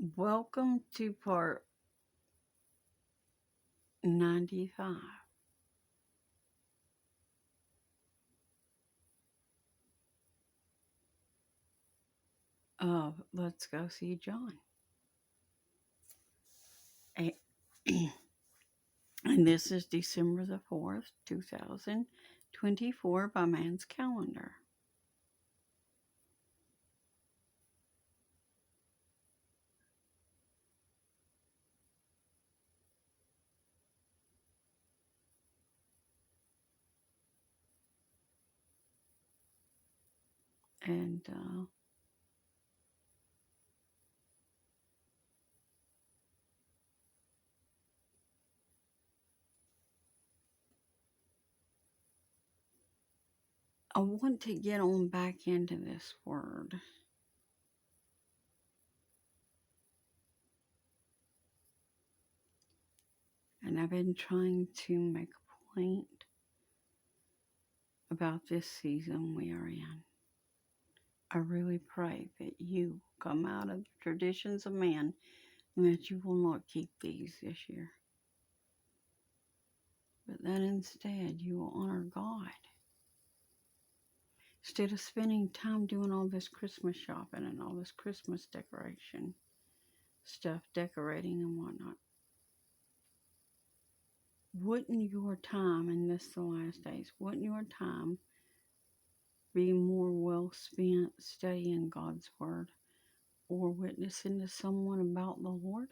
Welcome to part 95 of Let's Go See John. A- And this is December the 4th, 2024 by man's calendar. And I want to get on back into this word. And I've been trying to make a point about this season we are in. I really pray that you come out of the traditions of man and that you will not keep these this year, but that instead you will honor God. Instead of spending time doing all this Christmas shopping and all this Christmas decoration stuff, decorating and whatnot, wouldn't your time in this the last days, wouldn't your time be more well spent studying God's Word or witnessing to someone about the Lord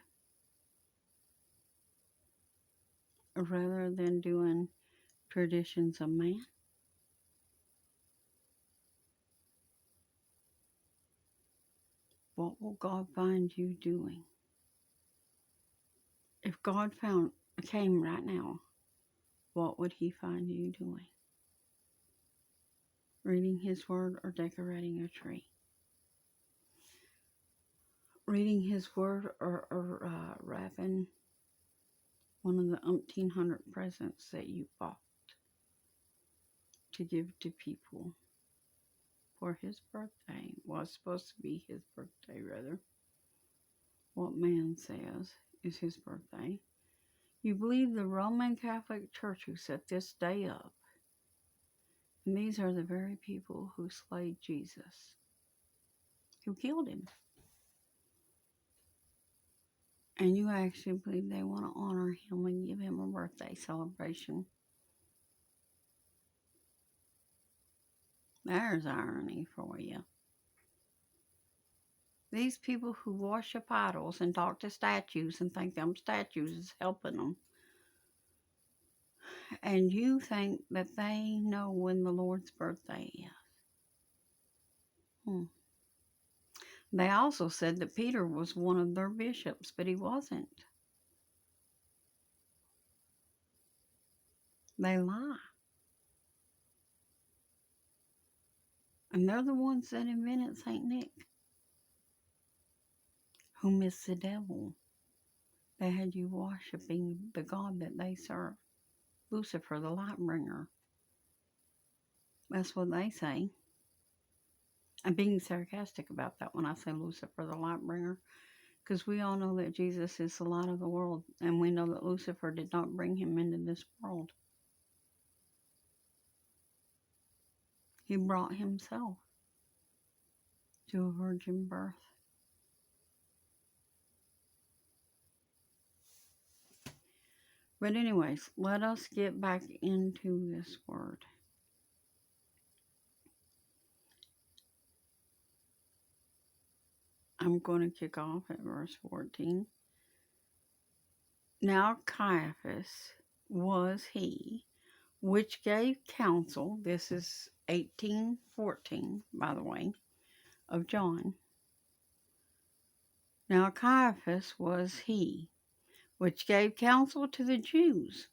rather than doing traditions of man? What will God find you doing? If God came right now, what would he find you doing? Reading his word or decorating a tree? Reading his word or wrapping one of the umpteen hundred presents that you bought to give to people for his birthday. Well, it's supposed to be his birthday, rather. What man says is his birthday. You believe the Roman Catholic Church who set this day up. And these are the very people who slayed Jesus, who killed him. And you actually believe they want to honor him and give him a birthday celebration. There's irony for you. These people who worship idols and talk to statues and think them statues is helping them. And you think that they know when the Lord's birthday is. They also said that Peter was one of their bishops, but he wasn't. They lie. And they're the ones that invented St. Nick, who missed the devil. They had you worshiping the God that they serve, Lucifer, the light bringer. That's what they say. I'm being sarcastic about that when I say Lucifer, the light bringer, because we all know that Jesus is the light of the world, and we know that Lucifer did not bring him into this world. He brought himself to a virgin birth. But anyways, let us get back into this word. I'm going to kick off at verse 14. Now Caiaphas was he which gave counsel, this is 18:14, by the way, of John. Now Caiaphas was he which gave counsel to the Jews.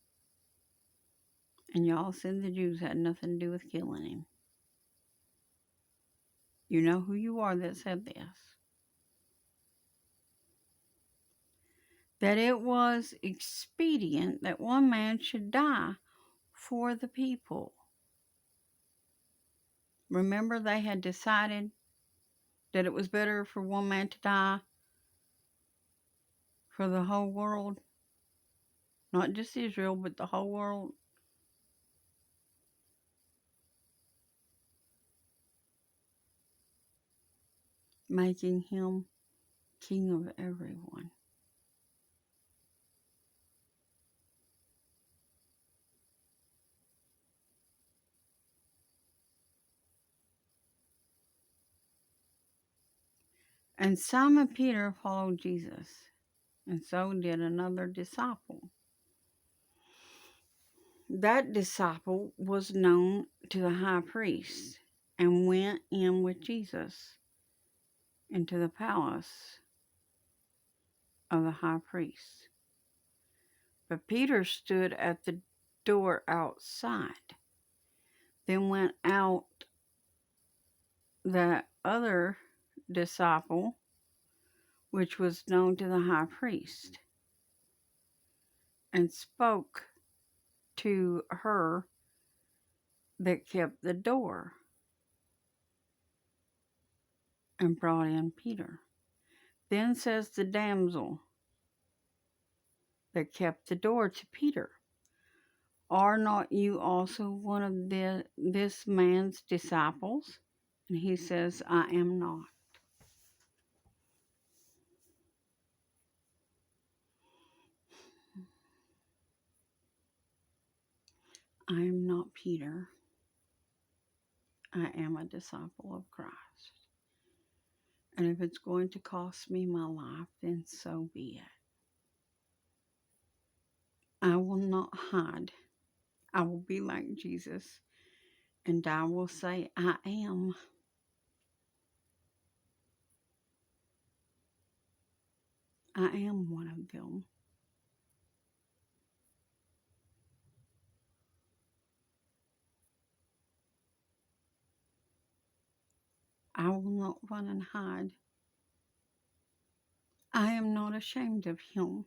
And y'all said the Jews had nothing to do with killing him. You know who you are that said this. That it was expedient that one man should die for the people. Remember, they had decided that it was better for one man to die for the whole world, not just Israel, but the whole world, making him king of everyone. And Simon Peter followed Jesus, and so did another disciple. That disciple was known to the high priest and went in with Jesus into the palace of the high priest. But Peter stood at the door outside. Then went out that other disciple, which was known to the high priest, and spoke to her that kept the door, and brought in Peter. Then says the damsel that kept the door to Peter, "Are not you also one of this man's disciples?" And he says, "I am not." I am not Peter. I am a disciple of Christ. And if it's going to cost me my life, then so be it. I will not hide. I will be like Jesus, and I will say, I am. I am one of them. I will not run and hide. I am not ashamed of him.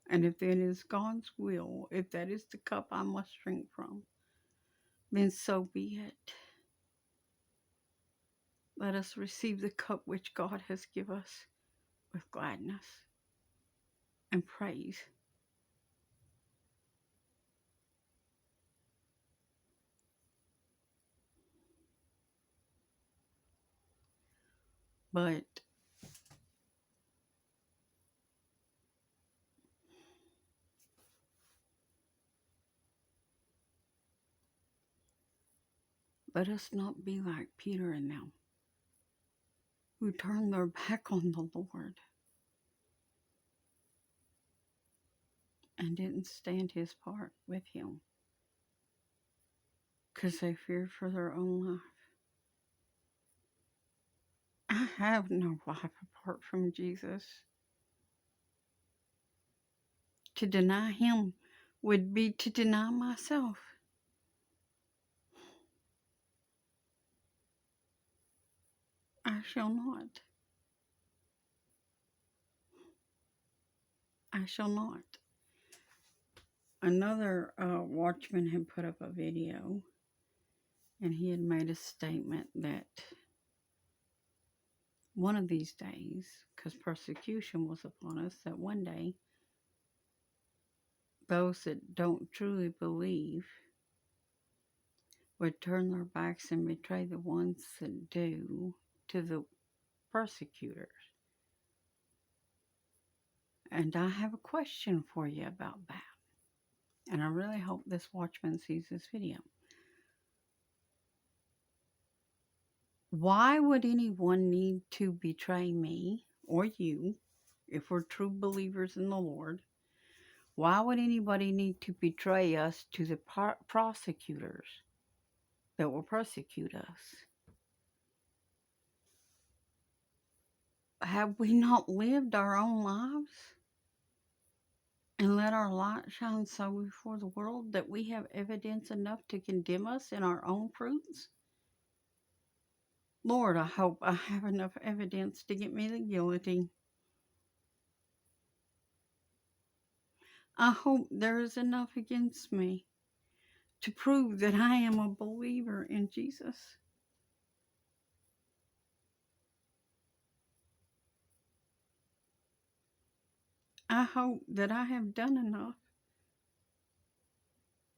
And if it is God's will, if that is the cup I must drink from, then so be it. Let us receive the cup which God has given us with gladness and praise. But let us not be like Peter and them, who turned their back on the Lord and didn't stand his part with him because they feared for their own life. I have no life apart from Jesus. To deny him would be to deny myself. I shall not. I shall not. Another watchman had put up a video, and he had made a statement that one of these days, because persecution was upon us, that one day those that don't truly believe would turn their backs and betray the ones that do to the persecutors. And I have a question for you about that. And I really hope this watchman sees this video. Why would anyone need to betray me or you if we're true believers in the Lord? Why would anybody need to betray us to the prosecutors that will persecute us? Have we not lived our own lives and let our light shine so before the world that we have evidence enough to condemn us in our own fruits? Lord, I hope I have enough evidence to get me the guillotine. I hope there is enough against me to prove that I am a believer in Jesus. I hope that I have done enough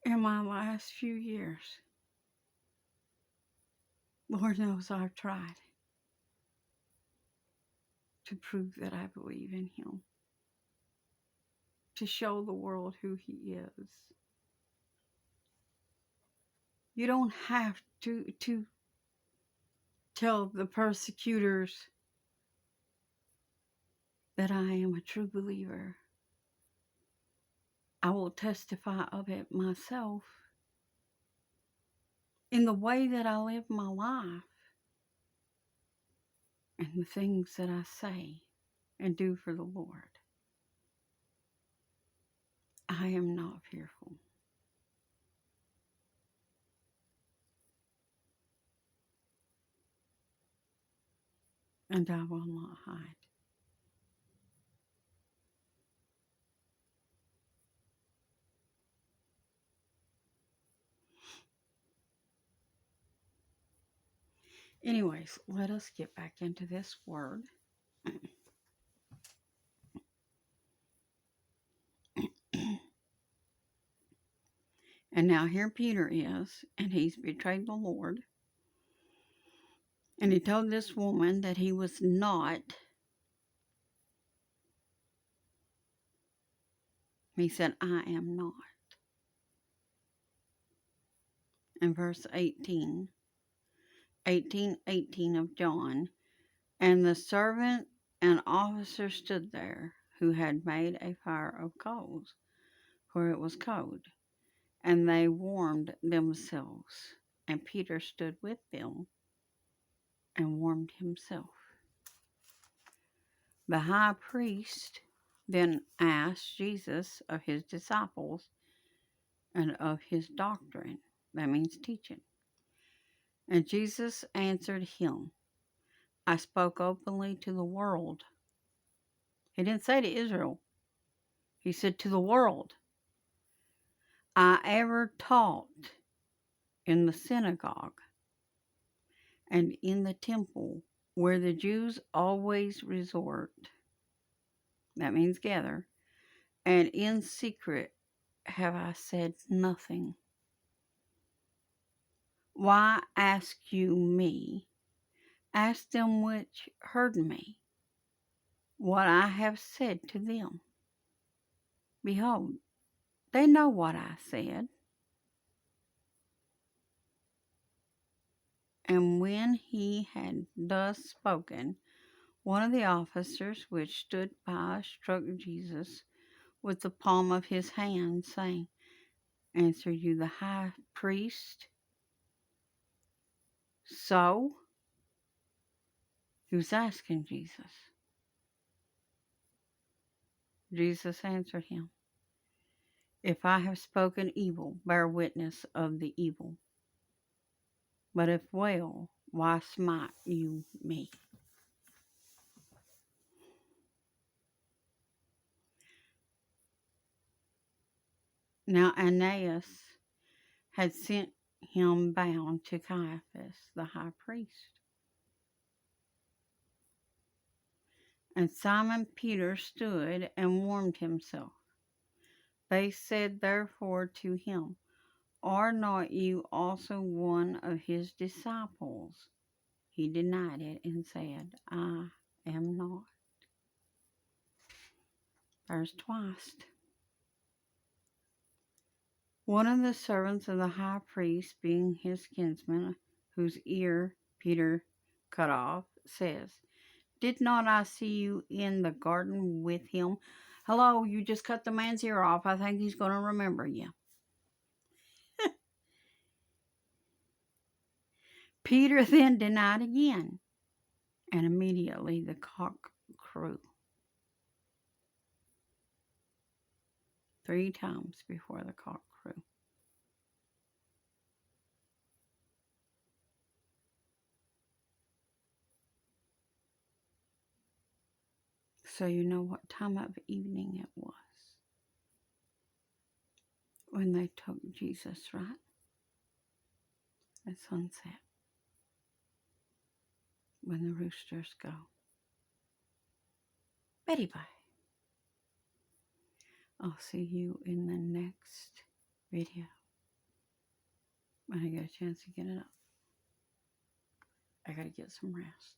in my last few years. Lord knows I've tried to prove that I believe in Him, to show the world who He is. You don't have to tell the persecutors that I am a true believer. I will testify of it myself in the way that I live my life and the things that I say and do for the Lord. I am not fearful. And I will not hide. Anyways, let us get back into this word. And now here Peter is, and he's betrayed the Lord. And he told this woman that he was not. He said, I am not. In verse 18 of John, and the servant and officer stood there, who had made a fire of coals, for it was cold, and they warmed themselves. And Peter stood with them and warmed himself. The high priest then asked Jesus of his disciples and of his doctrine. That means teaching. And Jesus answered him, I spoke openly to the world. He didn't say to Israel. He said to the world. I ever taught in the synagogue and in the temple where the Jews always resort. That means gather. And in secret have I said nothing. Why ask you me? Ask them which heard me, what I have said to them. Behold, they know what I said. And when he had thus spoken, one of the officers which stood by struck Jesus with the palm of his hand, saying, Answer you the high priest? So? He was asking Jesus. Jesus answered him, If I have spoken evil, bear witness of the evil. But if well, why smite you me? Now Ananias had sent him bound to Caiaphas, the high priest. And Simon Peter stood and warmed himself. They said therefore to him, Are not you also one of his disciples? He denied it and said, I am not. There's twice. One of the servants of the high priest, being his kinsman, whose ear Peter cut off, says, Did not I see you in the garden with him? Hello, you just cut the man's ear off. I think he's going to remember you. Peter then denied again, and immediately the cock crew 3 times before the cock crew. So you know what time of evening it was when they took Jesus, right? At sunset, when the roosters go. Betty Bye. I'll see you in the next video when I get a chance to get it up. I gotta get some rest.